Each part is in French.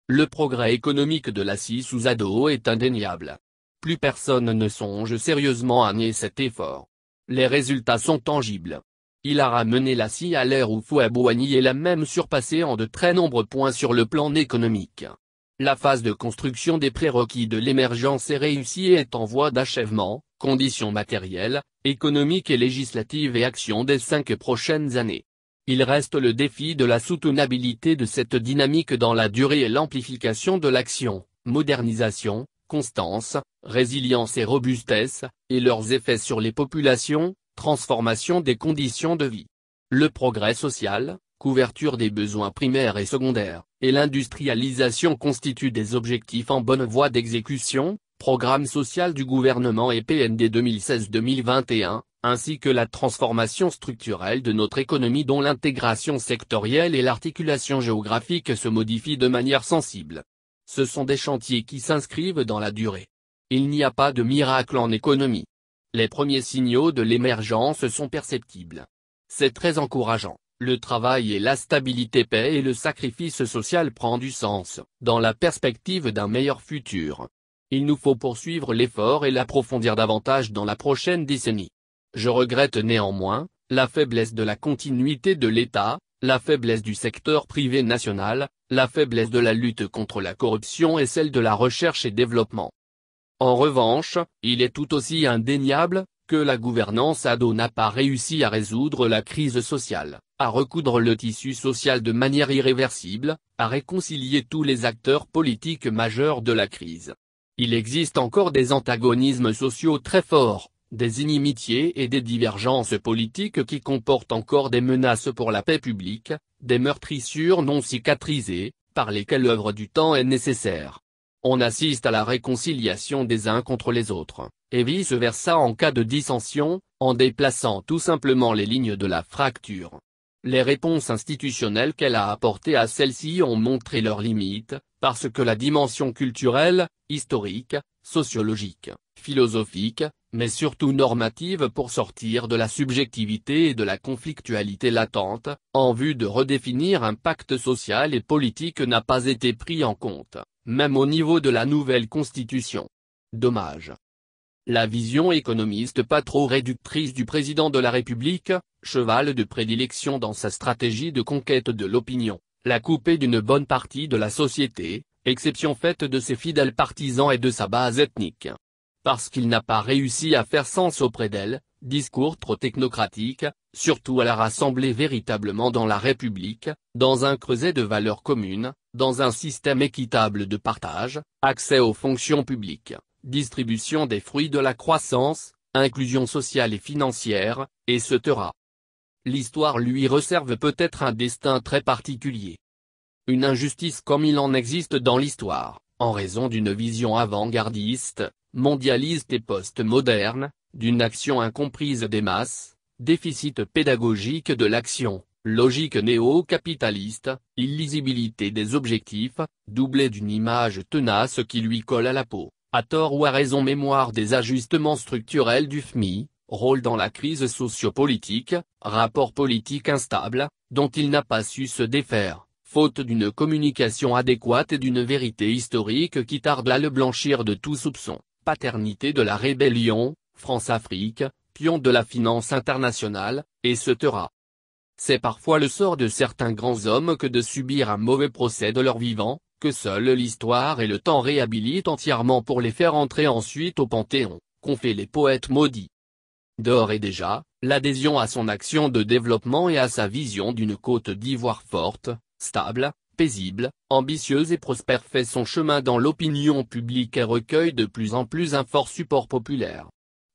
Le progrès économique de la sous ado est indéniable. Plus personne ne songe sérieusement à nier cet effort. Les résultats sont tangibles. Il a ramené la scie à l'ère où Fouad-Boigny et l'a même surpassé en de très nombreux points sur le plan économique. La phase de construction des prérequis de l'émergence est réussie et est en voie d'achèvement, conditions matérielles, économiques et législatives et actions des 5 prochaines années. Il reste le défi de la soutenabilité de cette dynamique dans la durée et l'amplification de l'action, modernisation, constance, résilience et robustesse, et leurs effets sur les populations, transformation des conditions de vie. Le progrès social, couverture des besoins primaires et secondaires, et l'industrialisation constituent des objectifs en bonne voie d'exécution, programme social du gouvernement et PND 2016-2021, ainsi que la transformation structurelle de notre économie dont l'intégration sectorielle et l'articulation géographique se modifient de manière sensible. Ce sont des chantiers qui s'inscrivent dans la durée. Il n'y a pas de miracle en économie. Les premiers signaux de l'émergence sont perceptibles. C'est très encourageant. Le travail et la stabilité paient et le sacrifice social prend du sens, dans la perspective d'un meilleur futur. Il nous faut poursuivre l'effort et l'approfondir davantage dans la prochaine décennie. Je regrette néanmoins, la faiblesse de la continuité de l'État, la faiblesse du secteur privé national, la faiblesse de la lutte contre la corruption et celle de la recherche et développement. En revanche, il est tout aussi indéniable, que la gouvernance ado n'a pas réussi à résoudre la crise sociale, à recoudre le tissu social de manière irréversible, à réconcilier tous les acteurs politiques majeurs de la crise. Il existe encore des antagonismes sociaux très forts, des inimitiés et des divergences politiques qui comportent encore des menaces pour la paix publique, des meurtrissures non cicatrisées, par lesquelles l'œuvre du temps est nécessaire. On assiste à la réconciliation des uns contre les autres, et vice-versa en cas de dissension, en déplaçant tout simplement les lignes de la fracture. Les réponses institutionnelles qu'elle a apportées à celle-ci ont montré leurs limites, parce que la dimension culturelle, historique, sociologique, philosophique, mais surtout normative pour sortir de la subjectivité et de la conflictualité latente, en vue de redéfinir un pacte social et politique n'a pas été pris en compte, même au niveau de la nouvelle constitution. Dommage. La vision économiste pas trop réductrice du président de la République, cheval de prédilection dans sa stratégie de conquête de l'opinion, l'a coupé d'une bonne partie de la société, exception faite de ses fidèles partisans et de sa base ethnique. Parce qu'il n'a pas réussi à faire sens auprès d'elle, discours trop technocratique, surtout à la rassembler véritablement dans la République, dans un creuset de valeurs communes, dans un système équitable de partage, accès aux fonctions publiques, distribution des fruits de la croissance, inclusion sociale et financière, etc. L'histoire lui réserve peut-être un destin très particulier. Une injustice comme il en existe dans l'histoire, en raison d'une vision avant-gardiste, mondialiste et post-moderne, d'une action incomprise des masses, déficit pédagogique de l'action, logique néo-capitaliste, illisibilité des objectifs, doublée d'une image tenace qui lui colle à la peau, à tort ou à raison mémoire des ajustements structurels du FMI, rôle dans la crise sociopolitique, rapport politique instable, dont il n'a pas su se défaire, faute d'une communication adéquate et d'une vérité historique qui tarde à le blanchir de tout soupçon. Paternité de la rébellion, France-Afrique, pion de la finance internationale, etc. C'est parfois le sort de certains grands hommes que de subir un mauvais procès de leur vivant, que seule l'histoire et le temps réhabilitent entièrement pour les faire entrer ensuite au Panthéon, qu'ont fait les poètes maudits. D'ores et déjà, l'adhésion à son action de développement et à sa vision d'une Côte d'Ivoire forte, stable, paisible, ambitieuse et prospère fait son chemin dans l'opinion publique et recueille de plus en plus un fort support populaire.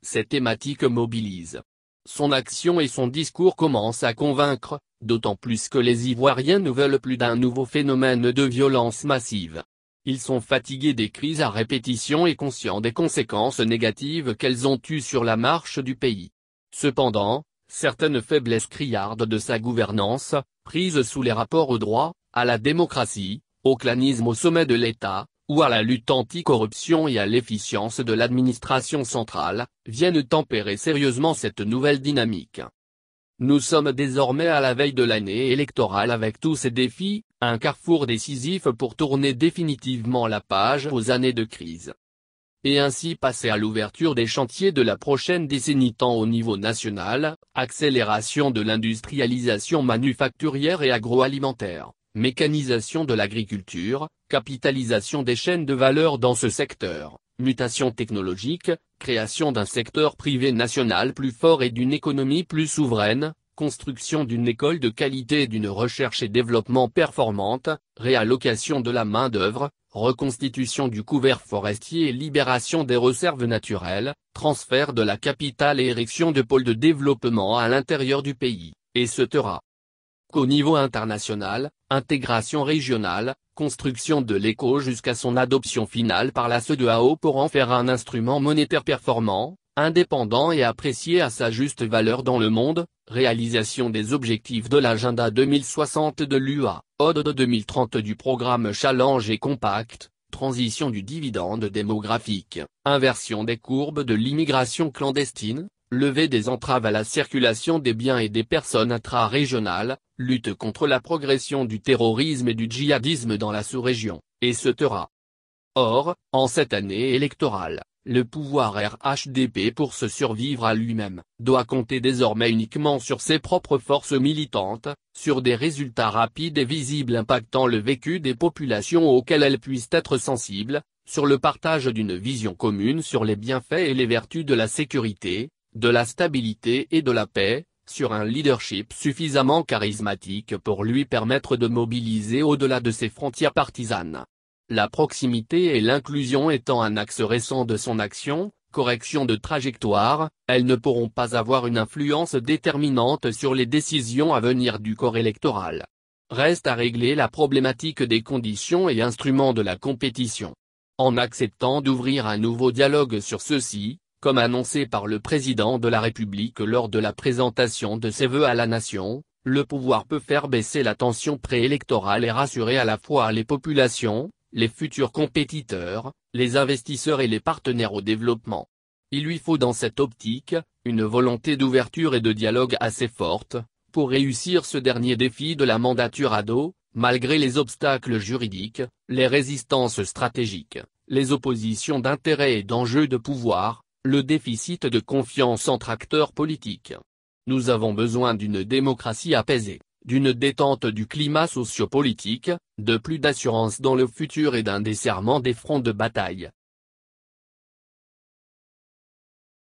Ces thématiques mobilisent. Son action et son discours commencent à convaincre, d'autant plus que les Ivoiriens ne veulent plus d'un nouveau phénomène de violence massive. Ils sont fatigués des crises à répétition et conscients des conséquences négatives qu'elles ont eues sur la marche du pays. Cependant, certaines faiblesses criardes de sa gouvernance, prises sous les rapports au droit, à la démocratie, au clanisme au sommet de l'État, ou à la lutte anti-corruption et à l'efficience de l'administration centrale, viennent tempérer sérieusement cette nouvelle dynamique. Nous sommes désormais à la veille de l'année électorale avec tous ses défis, Un carrefour décisif pour tourner définitivement la page aux années de crise. Et ainsi passer à l'ouverture des chantiers de la prochaine décennie tant au niveau national, accélération de l'industrialisation manufacturière et agroalimentaire, mécanisation de l'agriculture, capitalisation des chaînes de valeur dans ce secteur, mutation technologique, création d'un secteur privé national plus fort et d'une économie plus souveraine, construction d'une école de qualité et d'une recherche et développement performante, réallocation de la main-d'œuvre, reconstitution du couvert forestier et libération des réserves naturelles, transfert de la capitale et érection de pôles de développement à l'intérieur du pays, etc. Qu'au niveau international, intégration régionale, construction de l'éco jusqu'à son adoption finale par la CEDEAO pour en faire un instrument monétaire performant, indépendant et apprécié à sa juste valeur dans le monde, réalisation des objectifs de l'agenda 2060 de l'UA, ODD 2030 du programme Challenge et Compact, transition du dividende démographique, inversion des courbes de l'immigration clandestine, levée des entraves à la circulation des biens et des personnes intra-régionales, lutte contre la progression du terrorisme et du djihadisme dans la sous-région, etc. Or, en cette année électorale, le pouvoir RHDP pour se survivre à lui-même, doit compter désormais uniquement sur ses propres forces militantes, sur des résultats rapides et visibles impactant le vécu des populations auxquelles elles puissent être sensibles, sur le partage d'une vision commune sur les bienfaits et les vertus de la sécurité, de la stabilité et de la paix, sur un leadership suffisamment charismatique pour lui permettre de mobiliser au-delà de ses frontières partisanes. La proximité et l'inclusion étant un axe récent de son action, correction de trajectoire, elles ne pourront pas avoir une influence déterminante sur les décisions à venir du corps électoral. Reste à régler la problématique des conditions et instruments de la compétition. En acceptant d'ouvrir un nouveau dialogue sur ceux-ci, comme annoncé par le président de la République lors de la présentation de ses vœux à la nation, le pouvoir peut faire baisser la tension préélectorale et rassurer à la fois les populations, les futurs compétiteurs, les investisseurs et les partenaires au développement. Il lui faut dans cette optique, une volonté d'ouverture et de dialogue assez forte, pour réussir ce dernier défi de la mandature à dos, malgré les obstacles juridiques, les résistances stratégiques, les oppositions d'intérêts et d'enjeux de pouvoir, le déficit de confiance entre acteurs politiques. Nous avons besoin d'une démocratie apaisée, d'une détente du climat socio-politique, de plus d'assurance dans le futur et d'un desserrement des fronts de bataille.